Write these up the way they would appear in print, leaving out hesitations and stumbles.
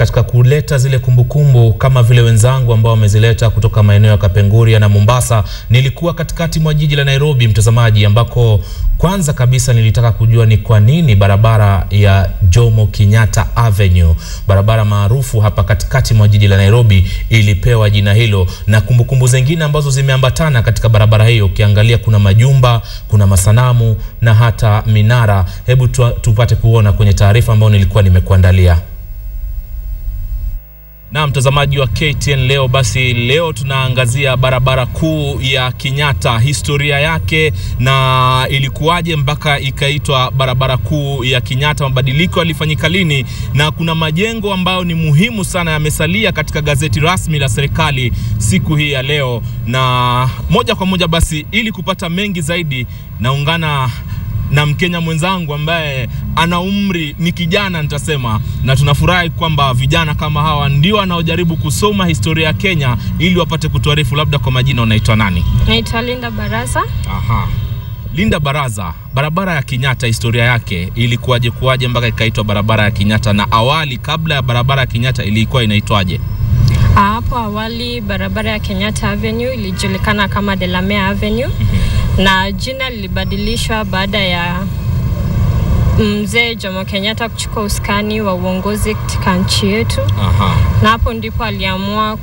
katika kuleta zile kumbukumbu kama vile wenzangu ambao wamezileta kutoka maeneo ya Kapenguria na Mombasa, nilikuwa katikati mwa jiji la Nairobi, mtazamaji, ambako kwanza kabisa nilitaka kujua ni kwa nini barabara ya Jomo Kenyatta Avenue, barabara maarufu hapa katikati mwa jiji la Nairobi, ilipewa jina hilo, na kumbukumbu zingine ambazo zimeambatana katika barabara hiyo. Ukiangalia kuna majumba, kuna masanamu na hata minara. Hebu tupate kuona kwenye taarifa ambayo nilikuwa nimekuandalia. Na mtazamaji wa KTN leo, basi leo tunaangazia barabara kuu ya Kenyatta, historia yake na ilikuwaje mpaka ikaitwa barabara kuu ya Kenyatta, mabadiliko yalifanyika lini, na kuna majengo ambayo ni muhimu sana yamesalia katika gazeti rasmi la serikali siku hii ya leo. Na moja kwa moja basi, ili kupata mengi zaidi, naungana na Mkenya mwenzangu ambaye ana umri, ni kijana nitasema, na tunafurahi kwamba vijana kama hawa ndio wanaojaribu kusoma historia ya Kenya ili wapate kutuarifu. Labda kwa majina unaitwa nani? Naitwa Linda Baraza. Aha. Linda Baraza, barabara ya Kenyatta historia yake ilikuwaje mpaka ikaitwa barabara ya Kenyatta, na awali kabla ya barabara ya Kenyatta ilikuwa inaitwaje? Hapo awali barabara ya Kenyatta Avenue ilijulikana kama Delamere Avenue. Na jina lilibadilishwa baada ya mzee Jomo Kenyatta kuchukua usukani wa uongozi katika nchi yetu. Na hapo ndipo aliamua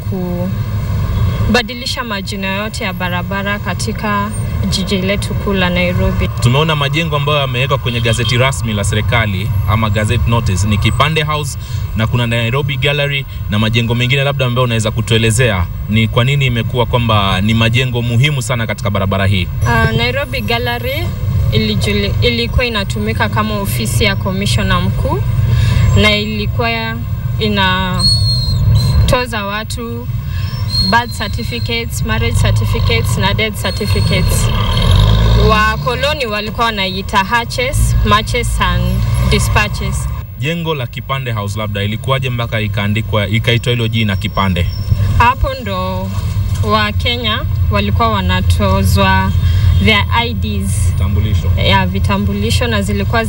kubadilisha majina yote ya barabara katika jiji letu kuu la Nairobi. Tumeona majengo ambayo yamewekwa kwenye gazeti rasmi la serikali ama gazette notice, ni Kipande House na kuna Nairobi Gallery na majengo mengine. Labda ambayo unaweza kutuelezea ni kwa nini imekuwa kwamba ni majengo muhimu sana katika barabara hii? Nairobi Gallery ilikuwa inatumika kama ofisi ya commissioner mkuu, na ilikuwa inatoza watu birth certificates, marriage certificates na death certificates. Wakoloni walikuwa wanaita hatches, matches and dispatches. Jengo la Kipande House labda ilikuwaje mpaka ikaitwa hilo jina Kipande? Hapo ndo wa Kenya walikuwa wanatozwa their IDs, vitambulisho, na zilikuwa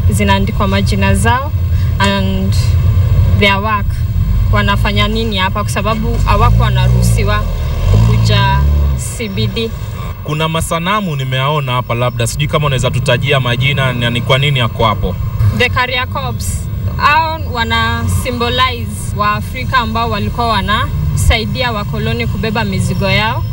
zinaandikwa majina zao and their work, wanafanya nini hapa, kwa sababu hawakuwa wanaruhusiwa kuja CBD. Kuna masanamu nimeaona hapa, labda sijui kama unaweza tutajia majina na ni kwa nini yako hapo? The Carrier Corps, hao wana symbolize wa Afrika ambao walikuwa wanasaidia wakoloni kubeba mizigo yao.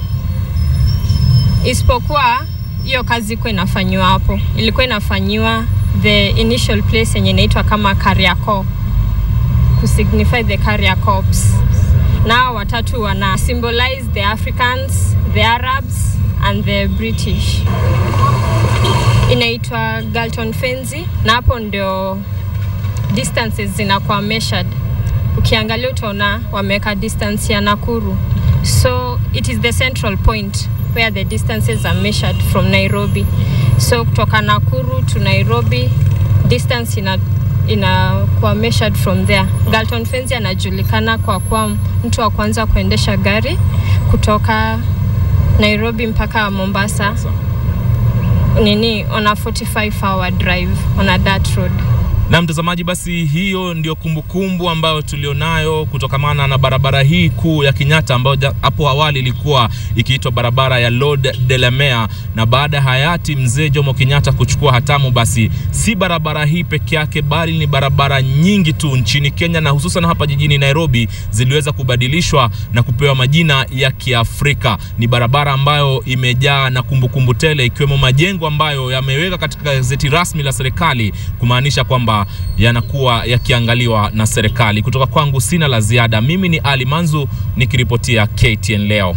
Isipokuwa hiyo kazi ilikuwa inafanywa hapo, ilikuwa inafanywa the initial place yenye inaitwa kama Carrier Corps, kusignify the Carrier Corps. Now watatu wana symbolize the Africans, the Arabs and the British. Inaitwa Galton Fenzi, na hapo ndio distances zinakuwa measured. Ukiangalia utaona wameka distance ya Nakuru. So it is the central point where the distances are measured from Nairobi. So kutoka Nakuru to Nairobi, distance inakuwa measured from there. Galton Fenzi anajulikana kwa kuwa mtu wa kwanza kuendesha gari kutoka Nairobi mpaka Mombasa on a 45-hour drive on a dirt road. Na mtazamaji, basi hiyo ndio kumbukumbu ambayo tulionayo kutokamana na barabara hii kuu ya Kenyatta, ambayo hapo awali ilikuwa ikiitwa barabara ya Lord Delamere, na baada hayati mzee Jomo Kenyatta kuchukua hatamu, basi si barabara hii peke yake bali ni barabara nyingi tu nchini Kenya na hususan hapa jijini Nairobi ziliweza kubadilishwa na kupewa majina ya Kiafrika. Ni barabara ambayo imejaa na kumbukumbu tele, ikiwemo majengo ambayo yameweka katika gazeti rasmi la serikali kumaanisha kwamba yanakuwa yakiangaliwa na serikali. Kutoka kwangu sina la ziada. Mimi ni Ali Manzu nikiripotia KTN leo.